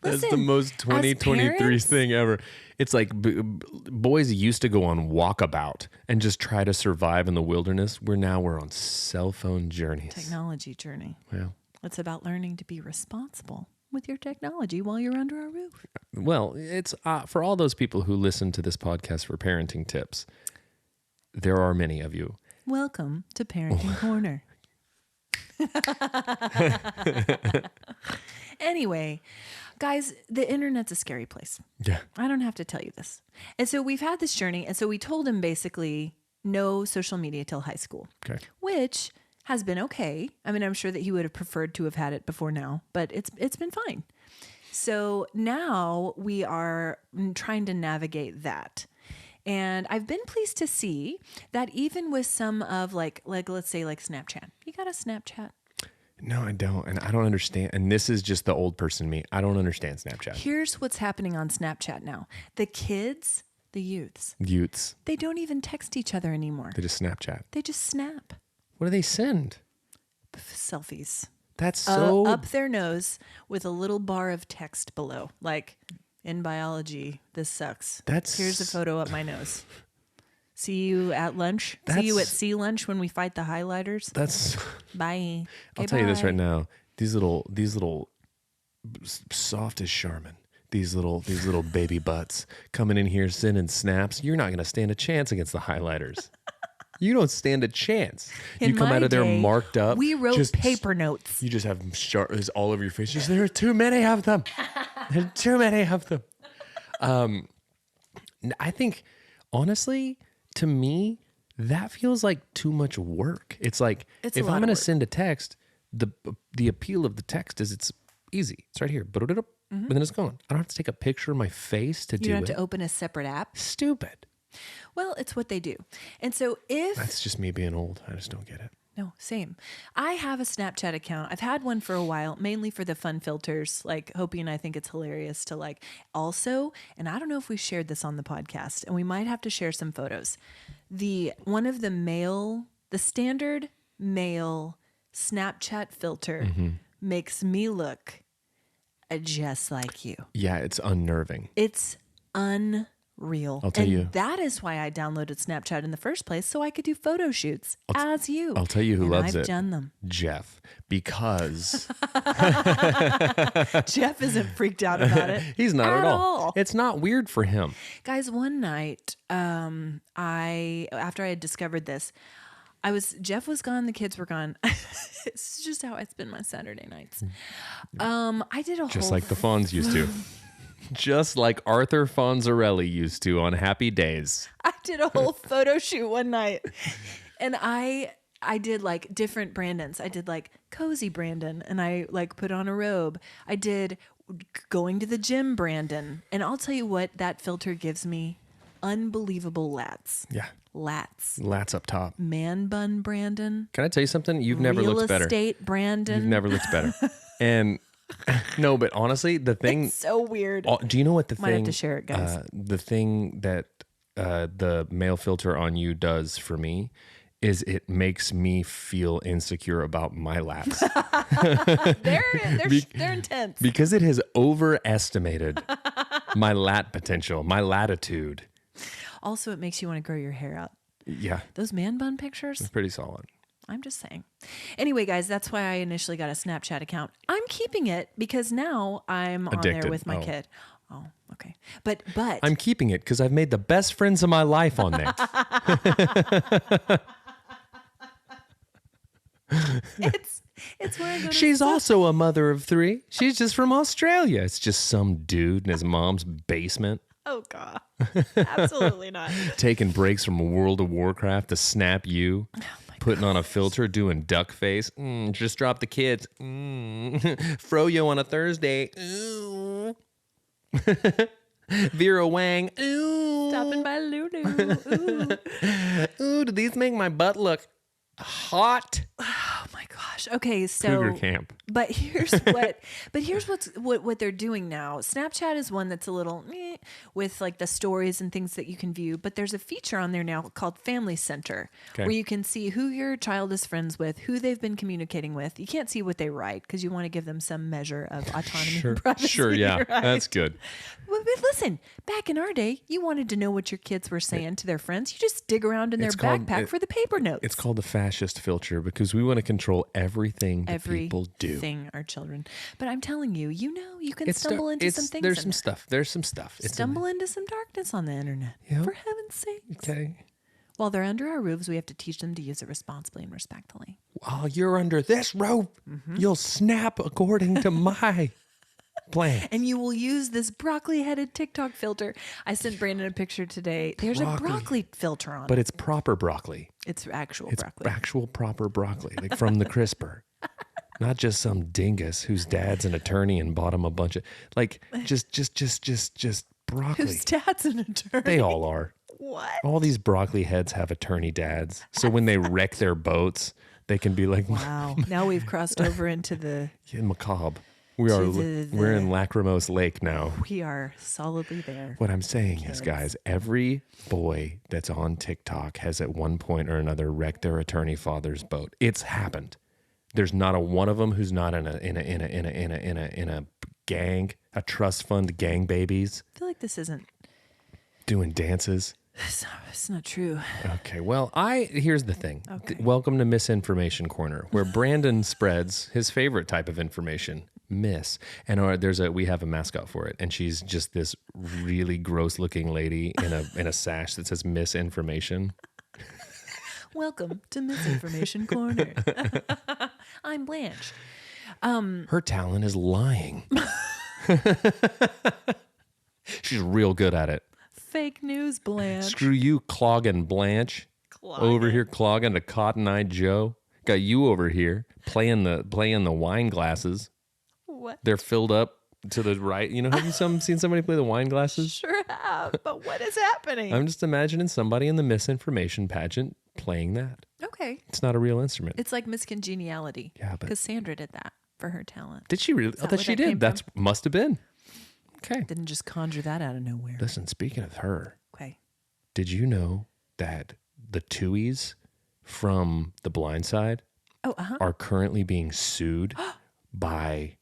That's the most 2023 parents, thing ever. It's like boys used to go on walkabout and just try to survive in the wilderness. We're on cell phone journeys. Technology journey. Well, It's about learning to be responsible with your technology while you're under our roof. well, it's for all those people who listen to this podcast for parenting tips. There are many of you. Welcome to Parenting Corner. Anyway, guys, the internet's a scary place. Yeah. I don't have to tell you this. And so we've had this journey. And so we told him basically no social media till high school, Okay. which has been okay. I mean, I'm sure that he would have preferred to have had it before now, but it's been fine. So now we are trying to navigate that. And I've been pleased to see that even with some of like let's say like Snapchat. You got a Snapchat? No, I don't. And I don't understand. And this is just the old person me. I don't understand Snapchat. Here's what's happening on Snapchat now. The kids, the youths, Youths. they don't even text each other anymore. They just Snapchat. They just snap What do they send? selfies That's so... up their nose with a little bar of text below. Like, in biology, this sucks. That's- Here's a photo up my nose. See you at lunch. See you at sea lunch when we fight the highlighters. That's... Bye. I'll Okay, tell you this bye. right now. These little soft as Charmin. These little baby butts coming in here sending snaps. You're not going to stand a chance against the highlighters. You don't stand a chance. In You come my out of there day, marked up. We wrote just- paper notes. You just have sharp all over your face. Just, there are too many of them. There are too many of them. I think, honestly, to me, that feels like too much work. It's like, It's a if lot I'm of going to work. send a text, the appeal of the text is it's easy. It's right here. And then it's gone. I don't have to take a picture of my face to You do don't it. have to open a separate app. Stupid. Well, it's what they do. And so if... That's just me being old. I just don't get it. No, same. I have a Snapchat account. I've had one for a while, mainly for the fun filters, like Hopi and I think it's hilarious to like also, and I don't know if we shared this on the podcast, and we might have to share some photos. The standard male Snapchat filter makes me look just like you. Yeah, it's unnerving. It's unreal. I'll tell and you. that is why I downloaded Snapchat in the first place, so I could do photo shoots as you. I'll tell you who And loves I've it. done them. Jeff, because Jeff isn't freaked out about it. he's not at all. all. It's not weird for him. Guys, one night, after I had discovered this, Jeff was gone, the kids were gone. It's just how I spend my Saturday nights. I did a Just whole like the Fonz used to. Just like Arthur Fonzarelli used to on Happy Days. I did a whole photo shoot one night. And I did like different Brandons. I did like cozy Brandon and I like put on a robe. I did going to the gym Brandon. And I'll tell you what, that filter gives me unbelievable lats. Yeah. Lats. Lats up top. Man bun Brandon. Can I tell you something? You've never Real looked better. estate Brandon. You've never looked better. And no, but honestly, the thing... It's so weird. Do you know what the Might thing... have to share it, guys. The thing that the male filter on you does for me is it makes me feel insecure about my lats. They're intense. Because it has overestimated my lat potential, my latitude. Also, it makes you want to grow your hair out. Yeah, Those man bun pictures, it's pretty solid. I'm just saying. Anyway, guys, that's why I initially got a Snapchat account. I'm keeping it because now I'm on Addicted. there with my Oh. kid. Oh, okay. But I'm keeping it because I've made the best friends of my life on there. it's where I go to She's also a mother of 3. She's just from Australia. It's just some dude in his mom's basement Oh God. Absolutely not. taking breaks from World of Warcraft to snap you. Putting on a filter, doing duck face. Just drop the kids. Froyo on a Thursday. Ooh. Vera Wang. Ooh. Stopping by Lulu. Ooh. Ooh, do these make my butt look? Hot Oh my gosh. Okay, cougar so camp. but here's what they're doing now. Snapchat is one that's a little with like the stories and things that you can view, but there's a feature on there now called Family Center Okay. where you can see who your child is friends with, who they've been communicating with. You can't see what they write because you want to give them some measure of autonomy and privacy. Sure, yeah. right? That's good. But listen, back in our day, you wanted to know what your kids were saying to their friends. You just dig around in their It's called- backpack for the paper notes. It's called the fascist filter because we want to control everything that people do. Everything our children. But I'm telling you, you can It's stumble into some things. There's in some there. stuff. There's some stuff. Stumble into some darkness on the internet. Yep. For heaven's sake. Okay. While they're under our roofs, we have to teach them to use it responsibly and respectfully. While you're under this roof, Mm-hmm. you'll snap according to my plan. And you will use this broccoli-headed TikTok filter. I sent Brandon a picture today. There's a broccoli filter on But it. it's proper broccoli. It's actual It's broccoli. actual proper broccoli, like from the crisper. Not just some dingus whose dad's an attorney and bought him a bunch of just broccoli. Whose dad's an attorney? They all are. What? All these broccoli heads have attorney dads. So when they wreck their boats, they can be like, Wow. Now we've crossed over into the... yeah, macabre. We're in Lachrymose Lake now. We are solidly there. What I'm saying is, guys, every boy that's on TikTok has at one point or another wrecked their attorney father's boat. It's happened. There's not a one of them who's not in a gang, a trust fund gang babies I feel like this isn't... doing dances. It's not true. Okay, well, here's the thing. Okay. Welcome to Misinformation Corner, where Brandon spreads his favorite type of information, miss. And we have a mascot for it, and she's just this really gross-looking lady in a sash that says Misinformation. Welcome to Misinformation Corner. I'm Blanche. Her talent is lying. She's real good at it. Fake news, Blanche. Screw you, clogging Blanche. Over here clogging to Cotton Eye Joe. Got you over here playing the wine glasses. What? They're filled up to the right. You know, have you seen somebody play the wine glasses? Sure have, but what is happening? I'm just imagining somebody in the misinformation pageant playing that. Okay. It's not a real instrument. It's like Miss Congeniality. Yeah, but- Cassandra did that for her talent. Did she really? that I thought where she that came did. That's must have been. Okay. Didn't just conjure that out of nowhere. Listen, speaking of her, Okay. did you know that the Tuohys from The Blind Side Oh, uh-huh. are currently being sued by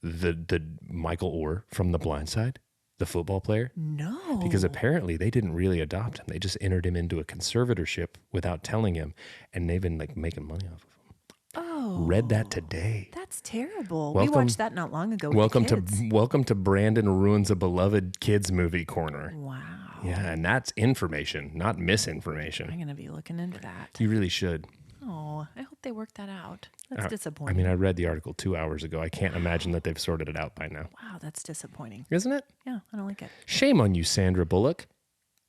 the Michael Orr from The Blind Side, the football player? No. Because apparently they didn't really adopt him. They just entered him into a conservatorship without telling him, and they've been like making money off of him. Oh. Read that today. That's terrible. Welcome- we watched that not long ago. With Welcome the kids. welcome to Brandon Ruins a Beloved Kids Movie Corner. Wow. Yeah, and that's information, not misinformation. I'm going to be looking into that. You really should. Oh, I hope they work that out. That's I disappointing. mean, I read the article 2 hours ago. I can't imagine that they've sorted it out by now. Wow, that's disappointing. Isn't it? Yeah, I don't like it. Shame on you, Sandra Bullock.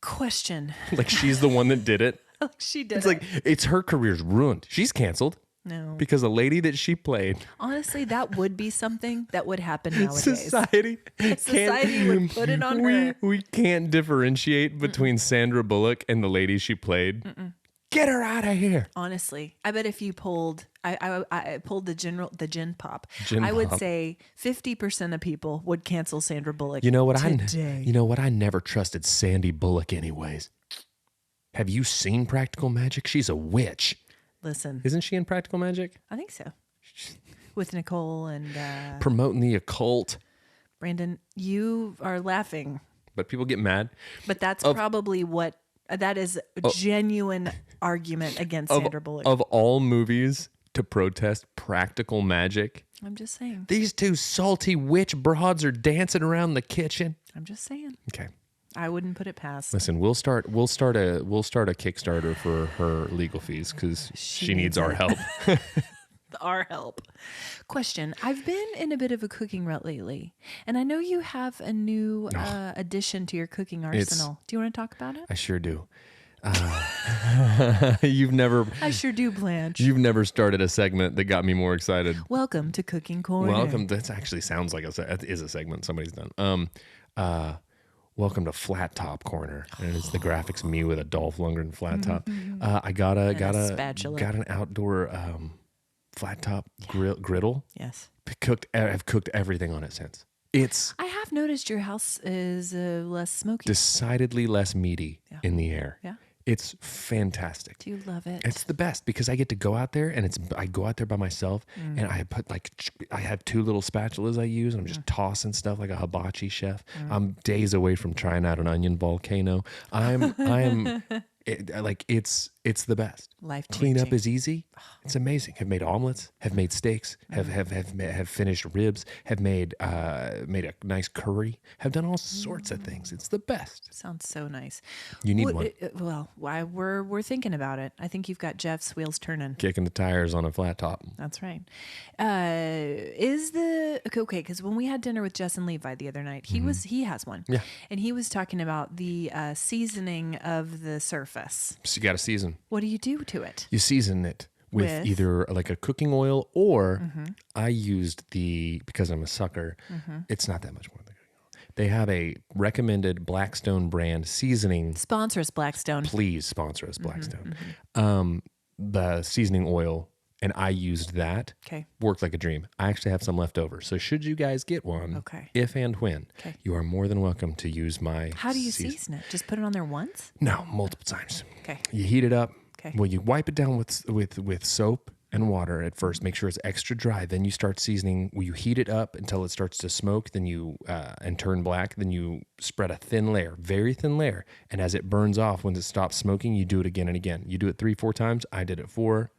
Question. Like she's the one that did it. She did It's like it's her career's ruined. She's canceled no. because a lady that she played. Honestly, that would be something that would happen nowadays. Society would put it on her. We can't differentiate between Sandra Bullock and the lady she played. Get her out of here. Honestly, I bet if you pulled, I pulled the gin pop. Gin I would pop. say 50% of people would cancel Sandra Bullock. You know what? today. I never trusted Sandy Bullock anyways. Have you seen Practical Magic? She's a witch. Listen, Isn't she in Practical Magic? I think so. With Nicole and Promoting the occult. Brandon, you are laughing, But people get mad. but that's probably what that is a genuine argument against Sandra Bullock. Of all movies to protest Practical Magic, I'm just saying. these two salty witch broads are dancing around the kitchen. I'm just saying. Okay. I wouldn't put it past. Listen, we'll start a Kickstarter for her legal fees because she needs our help. Our help. Question. I've been in a bit of a cooking rut lately, and I know you have a new addition to your cooking arsenal. Do you want to talk about it? I sure do. You've never I sure do, Blanche. You've never started a segment that got me more excited. Welcome to Cooking Corner. Welcome. That actually sounds like is a segment somebody's done. welcome to Flat Top Corner. And it's the graphics of me with a Dolph Lundgren flat top. I got a spatula. got an outdoor flat top griddle. Yes. I've cooked everything on it since. It's I have noticed your house is less smoky. decidedly less meaty in the air. Yeah. It's fantastic. Do you love it? It's the best because I get to go out there and I go out there by myself and I put I have 2 little spatulas I use and I'm just tossing stuff like a hibachi chef. I'm days away from trying out an onion volcano. It's the best. Life-changing. Cleanup is easy. It's amazing. Have made omelets, have made steaks, have finished ribs, have made a nice curry, have done all sorts of things. It's the best. Sounds so nice. You need one. Why we're thinking about it. I think you've got Jeff's wheels turning. Kicking the tires on a flat top. That's right. Okay? Because when we had dinner with Jess and Levi the other night, he has one. Yeah. And he was talking about the seasoning of the surface. So you got to season. What do you do to it? You season it with either like a cooking oil or I used because I'm a sucker, it's not that much more than cooking oil. They have a recommended Blackstone brand seasoning. Sponsor us, Blackstone. Please sponsor us, Blackstone. The seasoning oil, and I used that. Okay. Worked like a dream. I actually have some left over. So should you guys get one, if and when, you are more than welcome to use my How do you season it? Just put it on there once? No, multiple times. Okay. You heat it up. Okay. Well, you wipe it down with soap and water at first. Make sure it's extra dry. Then you start seasoning. Well, you heat it up until it starts to smoke. Then you and turn black. Then you spread a thin layer, very thin layer. And as it burns off, when it stops smoking, you do it again and again. You do it 3-4 times. I did it 4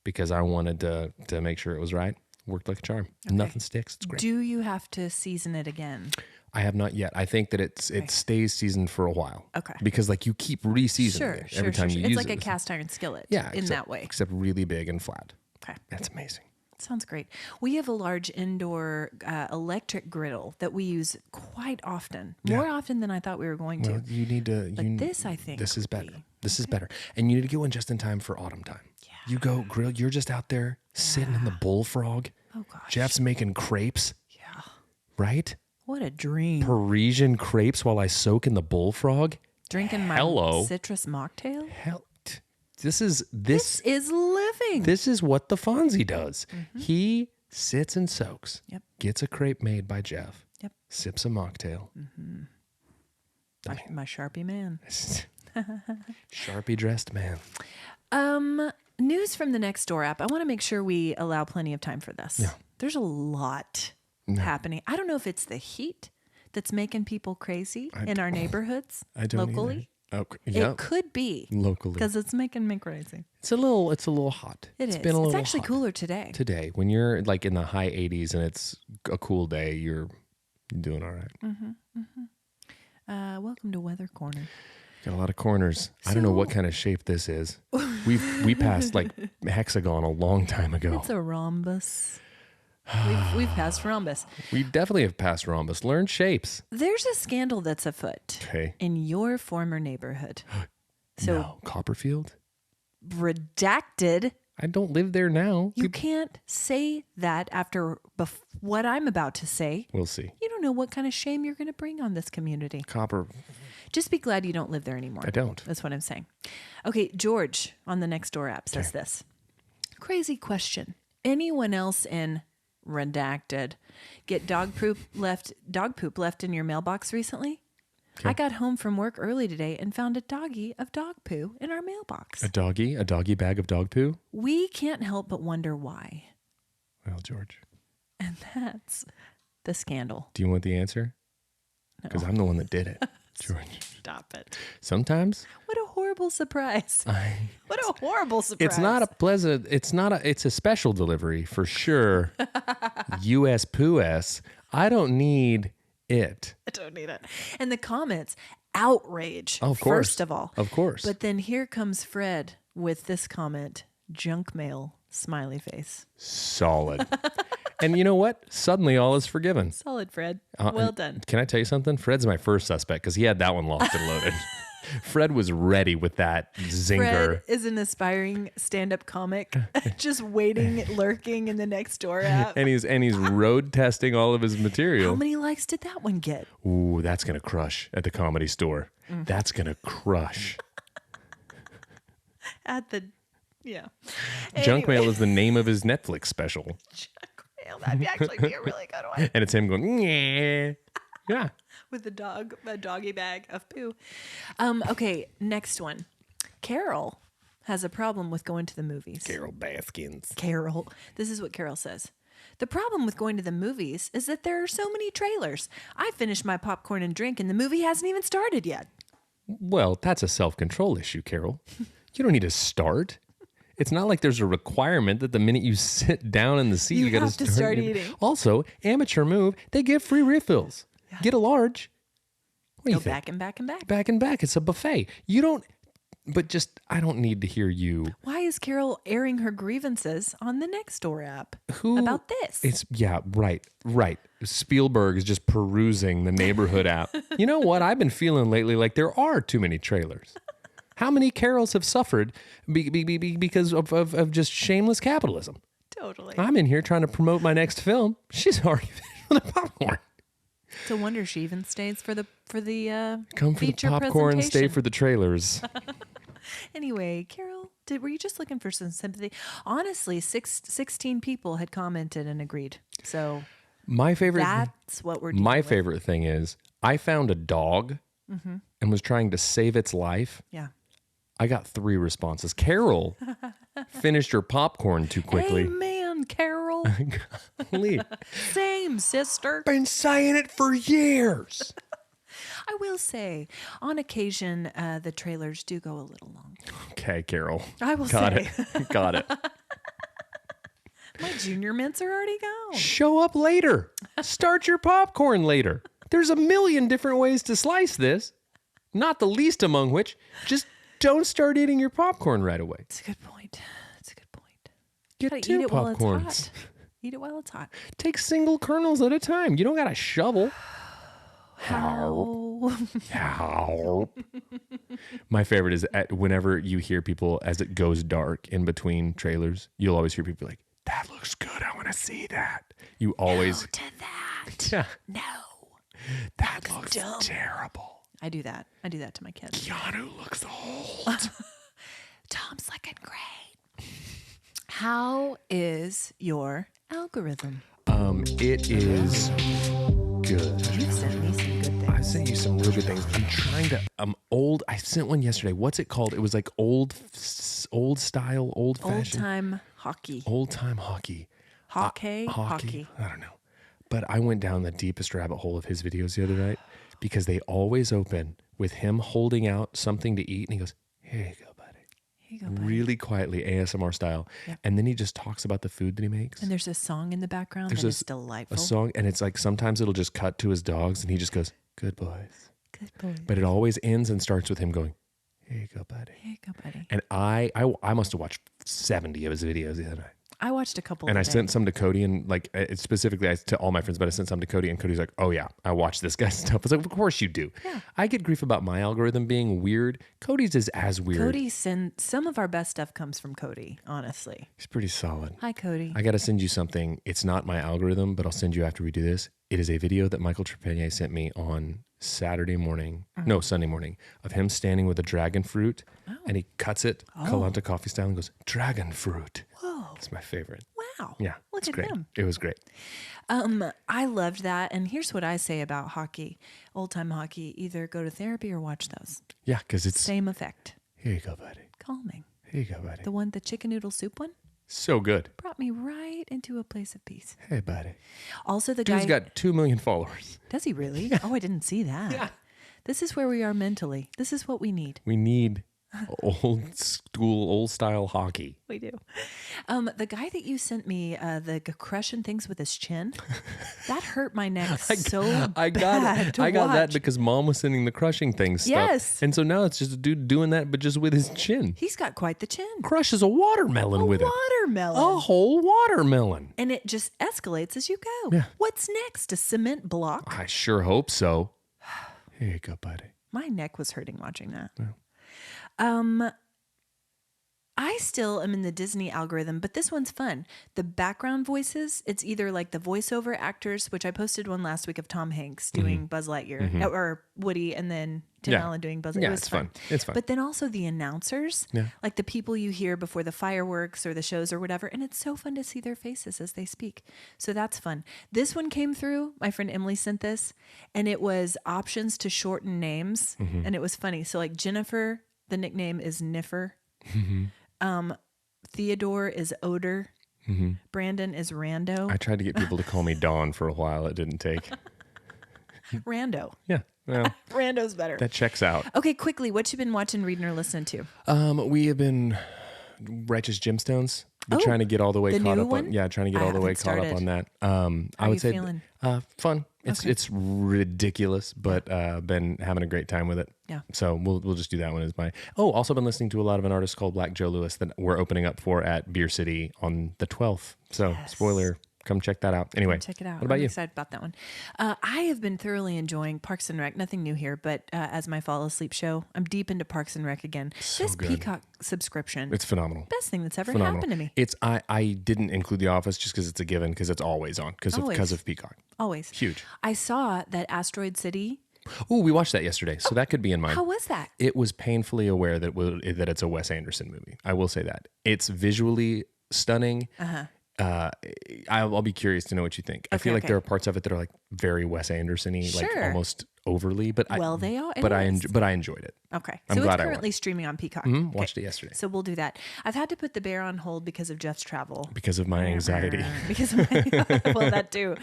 because I wanted to make sure it was right. Worked like a charm. Okay. Nothing sticks. It's great. Do you have to season it again? I have not yet. I think that it stays seasoned for a while. Okay. Because like you keep re-seasoning it every time you use it. It's like a cast iron skillet. Yeah. That way. Except really big and flat. Okay. That's amazing. Sounds great. We have a large indoor electric griddle that we use quite often, more often than I thought we were going to. Well, you need to. This, I think, this is better. This is better, and you need to get one just in time for autumn time. Yeah. You go grill. You're just out there sitting in the bullfrog. Oh gosh. Jeff's making crepes. Yeah. Right. What a dream. Parisian crepes while I soak in the bullfrog. Drinking my citrus mocktail. This is living. This is what the Fonzie does. He sits and soaks. Yep. Gets a crepe made by Jeff. Yep. Sips a mocktail. My Sharpie man. Sharpie dressed man. News from the Nextdoor app. I want to make sure we allow plenty of time for this. Yeah. There's a lot happening. I don't know if it's the heat that's making people crazy in our neighborhoods locally. Yep. It could be locally because it's making me crazy. It's a little hot. It's been a little It's actually hot cooler today. Today, when you're like in the high 80s and it's a cool day, you're doing all right. Welcome to Weather Corner. Got a lot of corners. I don't know what kind of shape this is. We passed like hexagon a long time ago. It's a rhombus. We've passed rhombus. We definitely have passed rhombus. Learn shapes. There's a scandal that's afoot in your former neighborhood. No. Copperfield? Redacted. I don't live there now. You can't say that after what I'm about to say. We'll see. You don't know what kind of shame you're going to bring on this community. Just be glad you don't live there anymore. I don't. That's what I'm saying. Okay, George on the Nextdoor app says this. Crazy question. Anyone else in redacted get dog poop left in your mailbox recently? Okay. I got home from work early today and found a doggy of dog poo in our mailbox. A doggy bag of dog poo? We can't help but wonder why. Well, George. And that's the scandal. Do you want the answer? Because I'm the one that did it, George. Stop it. Sometimes. What a horrible surprise. What a horrible surprise. It's not a pleasant, it's a special delivery for sure. U.S. Poo-S. I don't need it. I don't need it. And the comments, outrage. Oh, of course. First of all. Of course. But then here comes Fred with this comment, junk mail, smiley face. Solid. And you know what? Suddenly all is forgiven. Solid, Fred. Well done. Can I tell you something? Fred's my first suspect because he had that one locked and loaded. Fred was ready with that zinger. Fred is an aspiring stand-up comic, just waiting, lurking in the Nextdoor app. And he's road testing all of his material. How many likes did that one get? Ooh, that's gonna crush at the Comedy Store. That's gonna crush. At the, yeah. Junk Mail is the name of his Netflix special. Junk Mail. That'd actually be a really good one. And it's him going, "Nyeh." Yeah. With a doggy bag of poo. Okay, next one. Carol has a problem with going to the movies. Carol Baskins. Carol. This is what Carol says. The problem with going to the movies is that there are so many trailers. I finished my popcorn and drink and the movie hasn't even started yet. Well, that's a self-control issue, Carol. You don't need to start. It's not like there's a requirement that the minute you sit down in the seat, you got have to start eating. Also, amateur move, they give free refills. Yeah. Get a large. What do you think? Back and back and back. Back and back. It's a buffet. You don't, but just, I don't need to hear you. Why is Carol airing her grievances on the Nextdoor app about this? It's, yeah, right. Spielberg is just perusing the neighborhood app. You know what? I've been feeling lately like there are too many trailers. How many Carols have suffered because of just shameless capitalism? Totally. I'm in here trying to promote my next film. She's already finished with the popcorn. It's a wonder she even stays for the Come for the feature popcorn, stay for the trailers. Anyway, Carol, were you just looking for some sympathy? Honestly, 16 people had commented and agreed. So my favorite. That's what we're doing. My favorite thing is I found a dog and was trying to save its life. Yeah. I got 3 responses. Carol finished her popcorn too quickly. Amen, Carol. Golly. Same, sister. Been saying it for years. I will say, on occasion, the trailers do go a little long. Okay, Carol. I will Got say. it. Got it. My junior mints are already gone. Show up later. Start your popcorn later. There's a million different ways to slice this. Not the least among which, just don't start eating your popcorn right away. It's a good point. Get 2 popcorns. Eat it while it's hot. Take single kernels at a time. You don't got to shovel. How? My favorite is whenever you hear people, as it goes dark in between trailers, you'll always hear people like, that looks good. I want to see that. You always. No to that. Yeah. No. That looks terrible. I do that. I do that to my kids. Keanu looks old. Tom's looking great. How is your algorithm? It is good. You've sent me some good things. I sent you some real good things. I'm trying to. I sent one yesterday. What's it called? It was like old style, old fashioned. Old time Hockey. hockey. Hockey. I don't know. But I went down the deepest rabbit hole of his videos the other night because they always open with him holding out something to eat, and he goes, "Here you go, buddy." Here you go, buddy. Really quietly, ASMR style. Yeah. And then he just talks about the food that he makes. And there's a song in the background that is delightful. A song, and it's like sometimes it'll just cut to his dogs, and he just goes, "Good boys." Good boy. But it always ends and starts with him going, "Here you go, buddy." Here you go, buddy. And I must have watched 70 of his videos the other night. I watched a couple. And I today. sent some to Cody, and like specifically to all my friends, but I sent some to Cody, and Cody's like, "Oh yeah, I watch this guy's stuff." I was like, "Of course you do." Yeah. I get grief about my algorithm being weird. Cody's is as weird. Cody sent some of our best stuff comes from Cody. Honestly, He's pretty solid. hi Cody. I got to send you something. It's not my algorithm, but I'll send you after we do this. It is a video that Michael Trepanier sent me on Sunday morning, of him standing with a dragon fruit, and he cuts it Kalanta coffee style and goes, "Dragon fruit." Whoa. It's my favorite. Wow. Yeah. Look it's at great. him. It was great. I loved that. And here's what I say about hockey, old time hockey: either go to therapy or watch those. Yeah, because it's Same effect. Here you go, buddy. Calming. Here you go, buddy. The chicken noodle soup one, So good. brought me right into a place of peace. Hey, buddy. Also, the Dude's guy got 2 million followers. does he really? Oh, I didn't see that. Yeah. This is where we are mentally. This is what we need. We need old school, old style hockey. We do. The guy that you sent me, the crushing things with his chin, that hurt my neck so I got bad it. to I got that watch. because Mom was sending the crushing things stuff. Yes. And so now it's just a dude doing that, but just with his chin. He's got quite the chin. Crushes a watermelon with it. Watermelon. A whole watermelon. And it just escalates as you go. Yeah. What's next? A cement block? I sure hope so. Here you go, buddy. My neck was hurting watching that. Yeah. I still am in the Disney algorithm, but this one's fun. The background voices, it's either like the voiceover actors, which I posted one last week of Tom Hanks doing Buzz Lightyear, or Woody, and then Tim Allen doing Buzz Lightyear. Yeah, It was it's fun. It's fun. But then also the announcers, like the people you hear before the fireworks or the shows or whatever. And it's so fun to see their faces as they speak. So that's fun. This one came through. My friend Emily sent this, and it was options to shorten names. And it was funny. So like Jennifer, the nickname is Niffer. Theodore is Odor. Brandon is Rando. I tried to get people to call me Dawn for a while. It didn't take. Rando. Yeah. Well, Rando's better. that checks out. Okay, quickly, what you been watching, reading, or listening to? We have been Righteous Gemstones. Been trying to get all the way the caught new up one? on. Yeah, trying to get I all the way haven't caught up started. on that. I How would you say feeling? fun. It's ridiculous, but been having a great time with it. Yeah. So we'll just do that one as my. Oh, also been listening to a lot of an artist called Black Joe Lewis that we're opening up for at Beer City on the 12th. So spoiler. Come check that out. Anyway, Check it out. What about I'm you? excited about that one. I have been thoroughly enjoying Parks and Rec. Nothing new here, but as my fall asleep show, I'm deep into Parks and Rec again. This good. Peacock subscription, It's phenomenal. best thing that's ever Phenomenal. happened to me. It's I didn't include The Office just because it's a given because it's always on because Always. of Peacock. Always. Huge. I saw that Asteroid City. Oh, we watched that yesterday, so that could be in mine. How was that? It was painfully aware that it's a Wes Anderson movie. I will say that it's visually stunning. I'll be curious to know what you think. I feel like there are parts of it that are like very Wes Anderson-y, like Sure. almost overly. But They are. But I It is. enjoyed it. Okay. I'm So glad it's I currently streaming on Peacock. Watched it yesterday So we'll do that. I've had to put The Bear on hold because of Jeff's travel. because of my anxiety. Because of well, that too.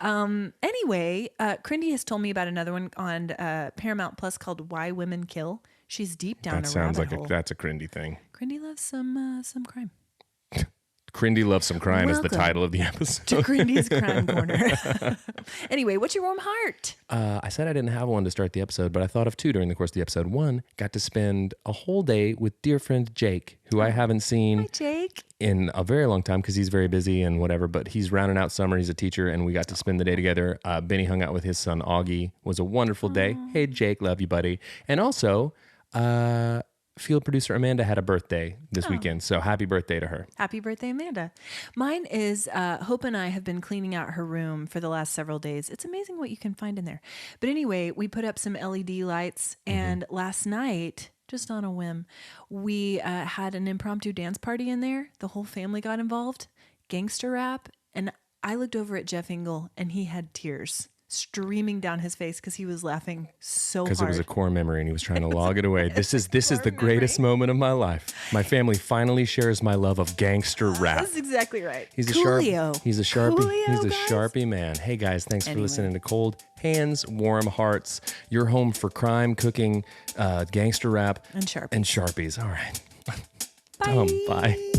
Anyway, Crindy has told me about another one on Paramount Plus called Why Women Kill. She's deep down That a sounds rabbit like hole. that's a Crindy thing. Crindy loves some crime. Crindy Loves Some Crime is the Welcome title of the episode. To Crindy's Crime Corner. Anyway, what's your warm heart? I said I didn't have one to start the episode, but I thought of two during the course of the episode. One, got to spend a whole day with dear friend Jake, who I haven't seen Hi, Jake. in a very long time because he's very busy and whatever, but he's rounding out summer. He's a teacher, and we got to spend the day together. Benny hung out with his son, Augie. It was a wonderful day. Hey, Jake, love you, buddy. And also, field producer Amanda had a birthday this weekend, so happy birthday to her. Happy birthday, Amanda. Mine is Hope and I have been cleaning out her room for the last several days. It's amazing what you can find in there. But anyway, we put up some LED lights, and last night, just on a whim, we had an impromptu dance party in there. The whole family got involved, gangster rap, and I looked over at Jeff Engel, and he had tears streaming down his face because he was laughing so hard. Because it was a core memory and he was trying to log it away. This is the core greatest moment of my life. My family finally shares my love of gangster rap. That's exactly right. He's a Coolio. He's a sharpie. Coolio, He's a guys. sharpie man. Hey guys, thanks for Anyway. listening to Cold Hands, Warm Hearts. You're home for crime, cooking, gangster rap, And Sharpies. and Sharpies. All right. Bye. Bye.